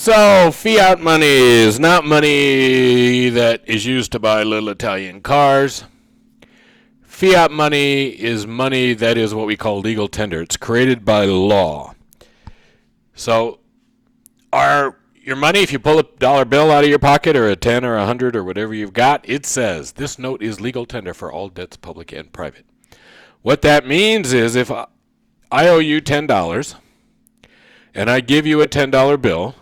So, fiat money is not money that is used to buy little Italian cars. Fiat money is money that is what we call legal tender. It's created by law. So, your money, if you pull a dollar bill out of your pocket or a 10 or a 100 or whatever you've got, it says this note is legal tender for all debts, public and private. What that means is if I owe you $10 and I give you a $10 bill,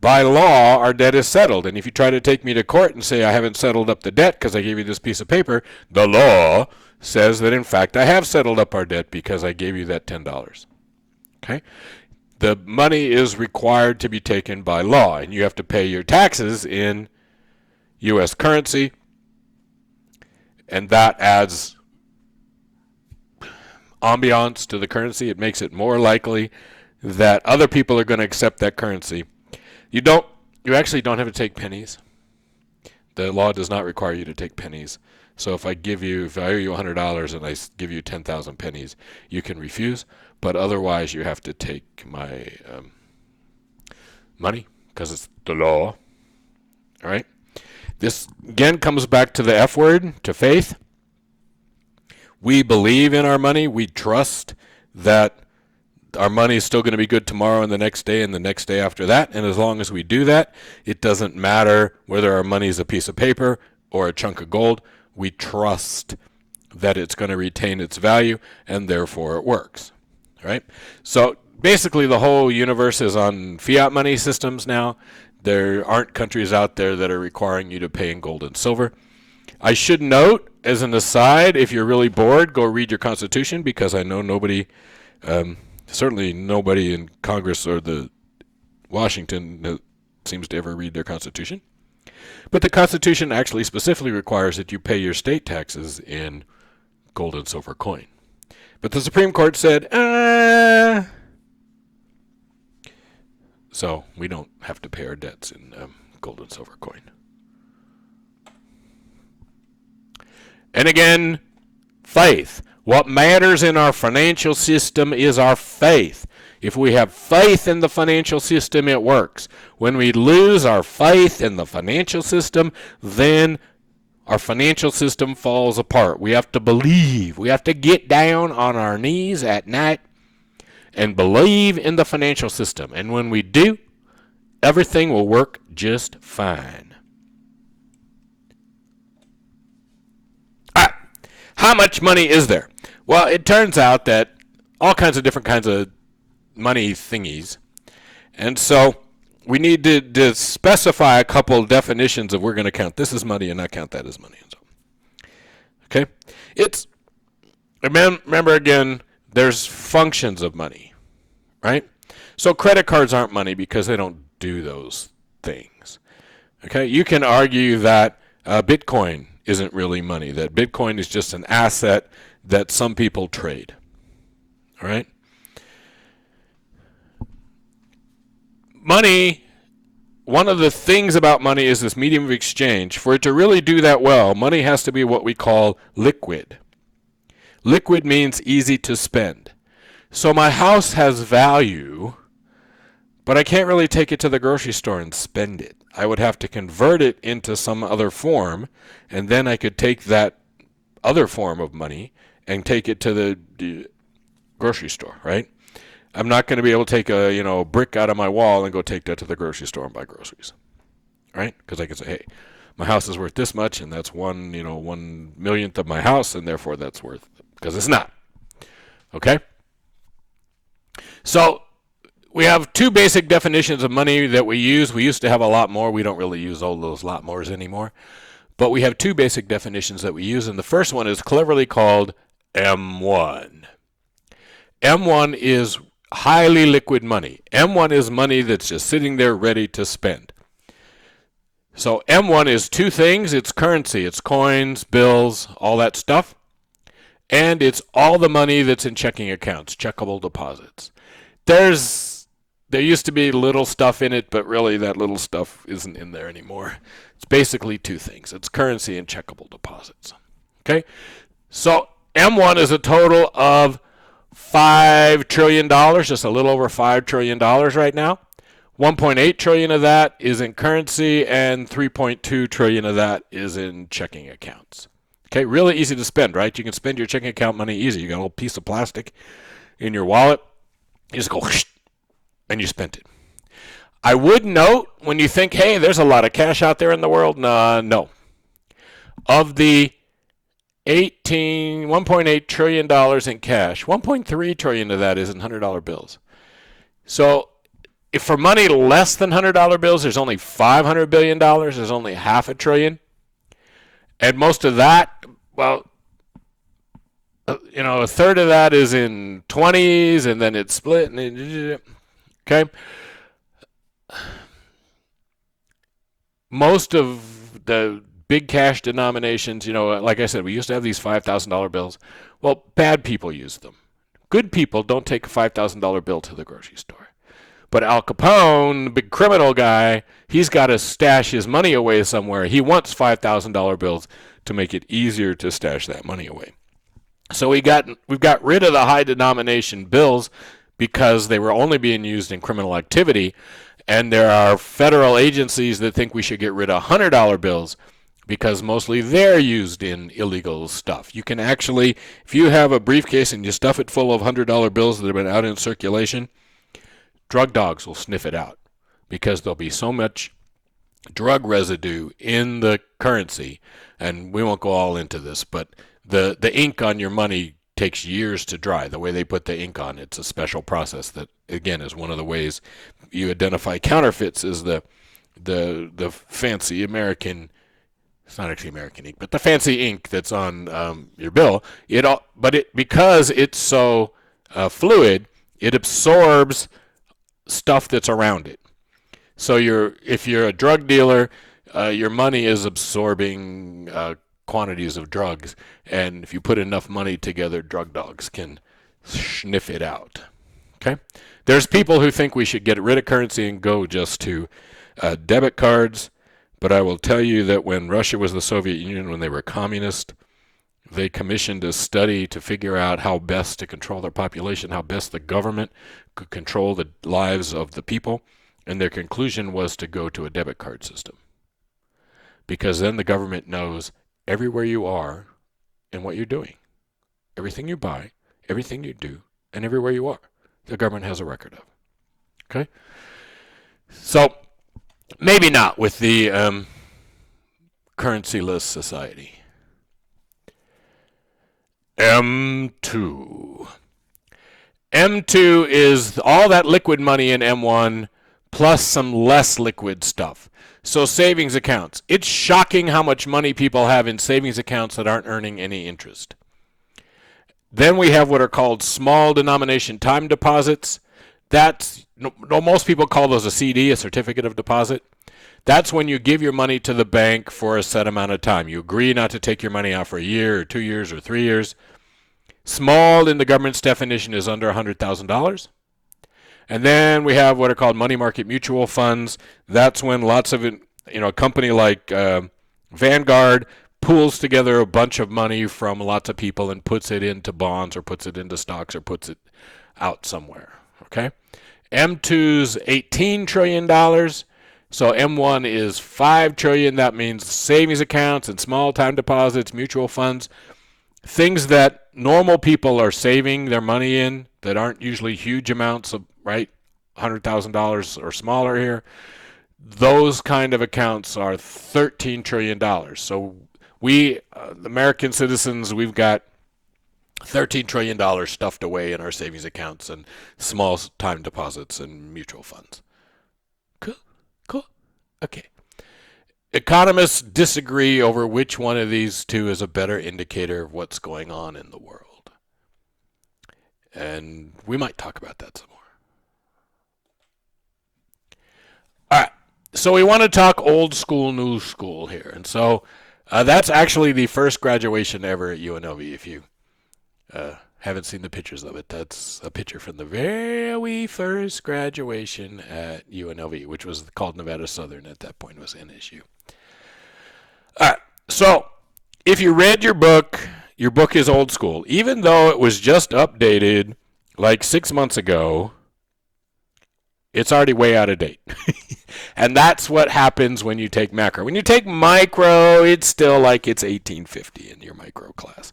by law, our debt is settled. And if you try to take me to court and say I haven't settled up the debt because I gave you this piece of paper, the law says that, in fact, I have settled up our debt because I gave you that $10. Okay? The money is required to be taken by law, and you have to pay your taxes in U.S. currency, and that adds ambiance to the currency. It makes it more likely that other people are going to accept that currency. You actually don't have to take pennies. The law does not require you to take pennies. So if I owe you $100 and I give you 10,000 pennies, you can refuse. But otherwise, you have to take my money because it's the law. All right. This again comes back to the F word, to faith. We believe in our money. We trust that our money is still going to be good tomorrow and the next day and the next day after that. And as long as we do that, it doesn't matter whether our money is a piece of paper or a chunk of gold. We trust that it's going to retain its value and therefore it works. All right. So basically the whole universe is on fiat money systems now. There aren't countries out there that are requiring you to pay in gold and silver. I should note, as an aside, if you're really bored, go read your Constitution, because I know certainly nobody in Congress or the Washington seems to ever read their Constitution. But the Constitution actually specifically requires that you pay your state taxes in gold and silver coin. But the Supreme Court said, so we don't have to pay our debts in gold and silver coin. And again, faith. What matters in our financial system is our faith. If we have faith in the financial system, it works. When we lose our faith in the financial system, then our financial system falls apart. We have to believe. We have to get down on our knees at night and believe in the financial system. And when we do, everything will work just fine. How much money is there? Well, it turns out that all kinds of different kinds of money thingies. And so we need to specify a couple definitions of we're going to count this as money and not count that as money. And so, okay? Remember again, there's functions of money, right? So credit cards aren't money because they don't do those things. Okay? You can argue that Bitcoin isn't really money, that Bitcoin is just an asset that some people trade. All right? Money, one of the things about money is this medium of exchange. For it to really do that well, money has to be what we call liquid. Liquid means easy to spend. So my house has value, but I can't really take it to the grocery store and spend it. I would have to convert it into some other form, and then I could take that other form of money and take it to the grocery store, right? I'm not going to be able to take a brick out of my wall and go take that to the grocery store and buy groceries, right? Because I can say, hey, my house is worth this much, and that's 1/1,000,000th of my house, and therefore that's worth, because it's not. Okay? So we have two basic definitions of money that we use. We used to have a lot more. We don't really use all those lot mores anymore. But we have two basic definitions that we use, and the first one is cleverly called M1. M1 is highly liquid money. M1 is money that's just sitting there ready to spend. So M1 is two things. It's currency. It's coins, bills, all that stuff. And it's all the money that's in checking accounts, checkable deposits. There used to be little stuff in it, but really that little stuff isn't in there anymore. It's basically two things. It's currency and checkable deposits. Okay? So M1 is a total of $5 trillion, just a little over $5 trillion right now. 1.8 trillion of that is in currency, and 3.2 trillion of that is in checking accounts. Okay, really easy to spend, right? You can spend your checking account money easy. You got a little piece of plastic in your wallet. You just go, and you spent it. I would note, when you think, hey, there's a lot of cash out there in the world, no. Of the $1.8 trillion in cash, 1.3 trillion of that is in $100 bills. So if for money less than $100 bills, there's only $500 billion, there's only half a trillion. And most of that, well, a third of that is in 20s, and then it's split. Okay? Most of the big cash denominations, like I said, we used to have these $5,000 bills. Well, bad people use them. Good people don't take a $5,000 bill to the grocery store. But Al Capone, the big criminal guy, he's got to stash his money away somewhere. He wants $5,000 bills to make it easier to stash that money away. So we've got rid of the high denomination bills because they were only being used in criminal activity. And there are federal agencies that think we should get rid of $100 bills because mostly they're used in illegal stuff. You can actually, if you have a briefcase and you stuff it full of $100 bills that have been out in circulation, drug dogs will sniff it out because there'll be so much drug residue in the currency. And we won't go all into this, but the ink on your money takes years to dry. The way they put the ink on, it's a special process that, again, is one of the ways you identify counterfeits is the fancy American, it's not actually American ink, but the fancy ink that's on your bill. Because it's so fluid, it absorbs stuff that's around it. So if you're a drug dealer, your money is absorbing quantities of drugs, and if you put enough money together, drug dogs can sniff it out. Okay? There's people who think we should get rid of currency and go just to debit cards, but I will tell you that when Russia was the Soviet Union, when they were communist, they commissioned a study to figure out how best to control their population, how best the government could control the lives of the people, and their conclusion was to go to a debit card system. Because then the government knows everywhere you are and what you're doing. Everything you buy, everything you do, and everywhere you are, the government has a record of. Okay? So, maybe not with the currency-less society. M2. M2 is all that liquid money in M1 plus some less liquid stuff. So savings accounts. It's shocking how much money people have in savings accounts that aren't earning any interest. Then we have what are called small denomination time deposits. Most people call those a CD, a certificate of deposit. That's when you give your money to the bank for a set amount of time. You agree not to take your money out for a year or 2 years or 3 years. Small in the government's definition is under $100,000. And then we have what are called money market mutual funds. That's when lots of a company like Vanguard pools together a bunch of money from lots of people and puts it into bonds or puts it into stocks or puts it out somewhere. Okay? M2's $18 trillion. So M1 is $5 trillion. That means savings accounts and small time deposits, mutual funds, things that normal people are saving their money in that aren't usually huge amounts of, right, $100,000 or smaller here. Those kind of accounts are $13 trillion. So we, American citizens, we've got $13 trillion stuffed away in our savings accounts and small time deposits and mutual funds. Cool. Okay. Economists disagree over which one of these two is a better indicator of what's going on in the world. And we might talk about that some more. All right. So we want to talk old school, new school here. And so that's actually the first graduation ever at UNLV. If you haven't seen the pictures of it, that's a picture from the very first graduation at UNLV, which was called Nevada Southern at that point, was NSU. All right. So if you read your book is old school. Even though it was just updated like 6 months ago, It's already way out of date. And that's what happens when you take macro. When you take micro, it's still like it's 1850 in your micro class.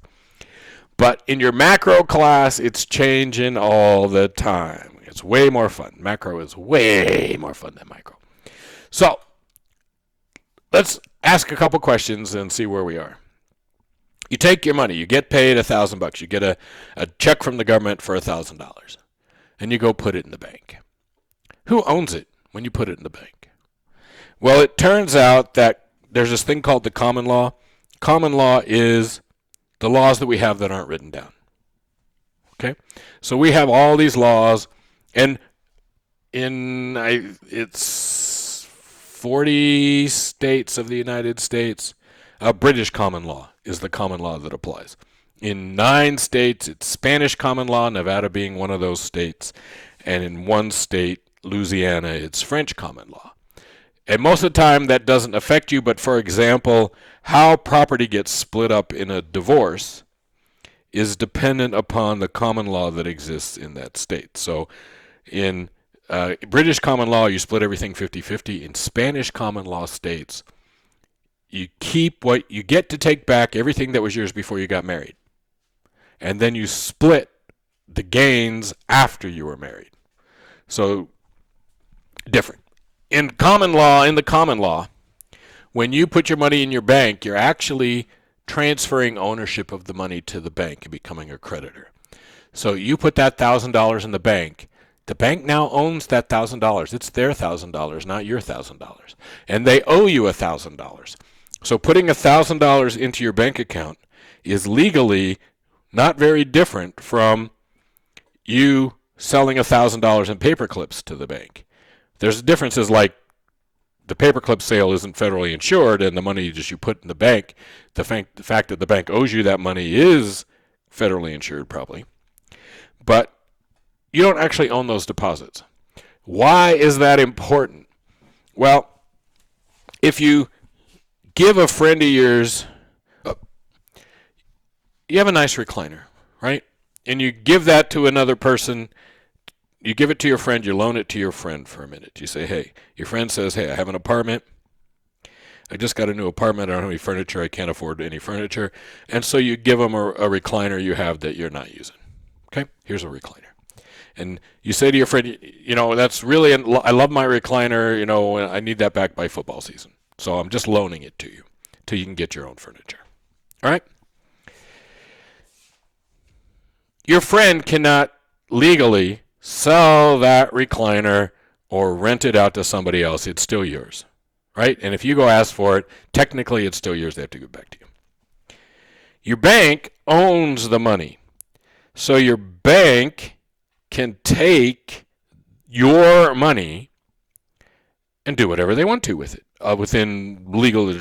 But in your macro class, it's changing all the time. It's way more fun. Macro is way more fun than micro. So let's ask a couple questions and see where we are. You take your money. You get paid $1,000. You get a check from the government for $1,000. And you go put it in the bank. Who owns it when you put it in the bank? Well, it turns out that there's this thing called the common law. Common law is the laws that we have that aren't written down. Okay? So we have all these laws, and it's 40 states of the United States. British common law is the common law that applies. In 9 states, it's Spanish common law, Nevada being one of those states. And in 1 state, Louisiana, it's French common law. And most of the time, that doesn't affect you. But for example, how property gets split up in a divorce is dependent upon the common law that exists in that state. So in British common law, you split everything 50-50. In Spanish common law states, you keep what you get to take back everything that was yours before you got married. And then you split the gains after you were married. So different. In the common law, when you put your money in your bank, you're actually transferring ownership of the money to the bank and becoming a creditor. So you put that $1,000 in the bank now owns that $1,000. It's their $1,000, not your $1,000. And they owe you $1,000. So putting $1,000 into your bank account is legally not very different from you selling $1,000 in paper clips to the bank. There's differences like the paperclip sale isn't federally insured, and the money just you put in the bank, the fact that the bank owes you that money is federally insured probably. But you don't actually own those deposits. Why is that important? Well, if you give a friend of yours, you have a nice recliner, right? And you give that to another person. You give it to your friend, you loan it to your friend for a minute. You say, hey, your friend says, hey, I have an apartment. I just got a new apartment. I don't have any furniture. I can't afford any furniture. And so you give them a recliner you have that you're not using. Okay, here's a recliner. And you say to your friend, that's really, I love my recliner. I need that back by football season. So I'm just loaning it to you till you can get your own furniture. All right? Your friend cannot legally sell that recliner or rent it out to somebody else. It's still yours, right? And if you go ask for it, technically it's still yours. They have to give it back to you. Your bank owns the money. So your bank can take your money and do whatever they want to with it within legal.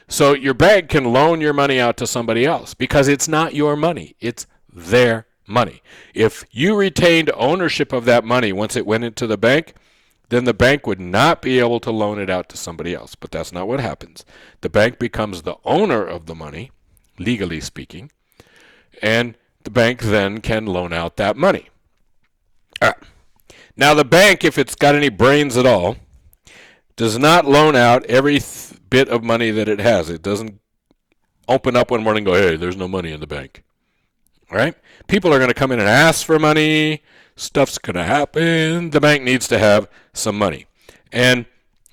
So your bank can loan your money out to somebody else because it's not your money. It's their money. If you retained ownership of that money once it went into the bank, then the bank would not be able to loan it out to somebody else. But that's not what happens. The bank becomes the owner of the money, legally speaking, and the bank then can loan out that money. All right. Now the bank, if it's got any brains at all, does not loan out every bit of money that it has. It doesn't open up one morning and go, hey, there's no money in the bank. All right? People are going to come in and ask for money. Stuff's going to happen. The bank needs to have some money. And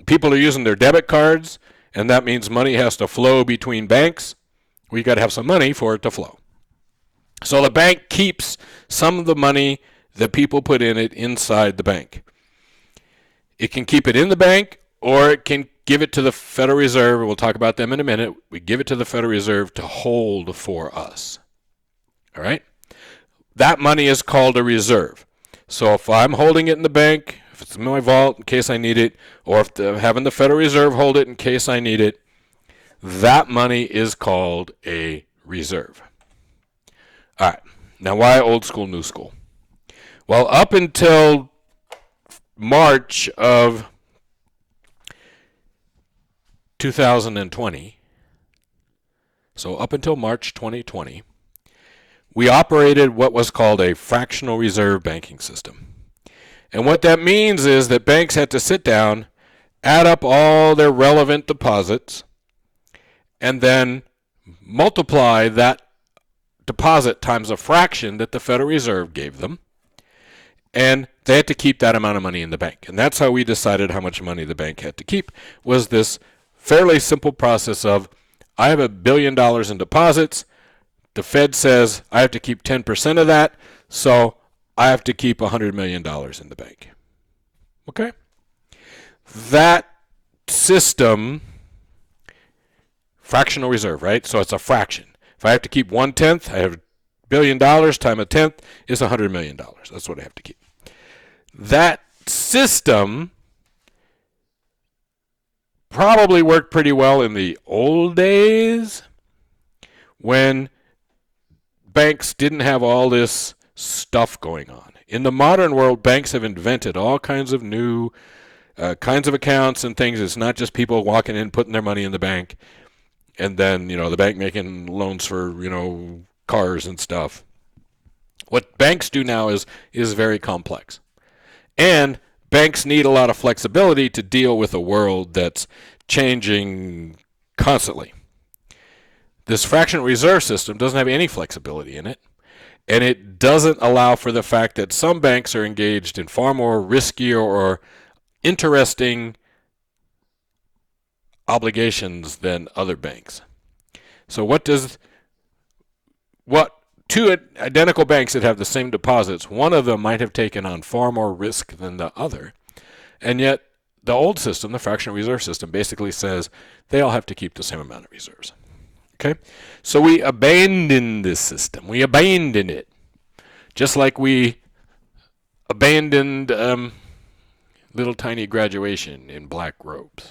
people are using their debit cards, and that means money has to flow between banks. We've got to have some money for it to flow. So the bank keeps some of the money that people put in it inside the bank. It can keep it in the bank, or it can give it to the Federal Reserve. We'll talk about them in a minute. We give it to the Federal Reserve to hold for us. All right? That money is called a reserve. So if I'm holding it in the bank, if it's in my vault in case I need it, or if I'm having the Federal Reserve hold it in case I need it, that money is called a reserve. All right. Now, why old school, new school? Well, up until March of 2020, so up until March 2020, we operated what was called a fractional reserve banking system. And what that means is that banks had to sit down, add up all their relevant deposits, and then multiply that deposit times a fraction that the Federal Reserve gave them. And they had to keep that amount of money in the bank. And that's how we decided how much money the bank had to keep, was this fairly simple process of, I have $1 billion in deposits. The Fed says I have to keep 10% of that, so I have to keep $100 million in the bank. Okay? That system, fractional reserve, right? So it's a fraction. If I have to keep 1/10, I have $1 billion times a tenth is $100 million. That's what I have to keep. That system probably worked pretty well in the old days when banks didn't have all this stuff going on. In the modern world, banks have invented all kinds of new kinds of accounts and things. It's not just people walking in, putting their money in the bank, and then, the bank making loans for, cars and stuff. What banks do now is very complex. And banks need a lot of flexibility to deal with a world that's changing constantly. This fractional reserve system doesn't have any flexibility in it, and it doesn't allow for the fact that some banks are engaged in far more riskier or interesting obligations than other banks. So two identical banks that have the same deposits, one of them might have taken on far more risk than the other. And yet the old system, the fractional reserve system, basically says they all have to keep the same amount of reserves. Okay? So we abandoned this system. We abandoned it. Just like we abandoned little tiny graduation in black robes.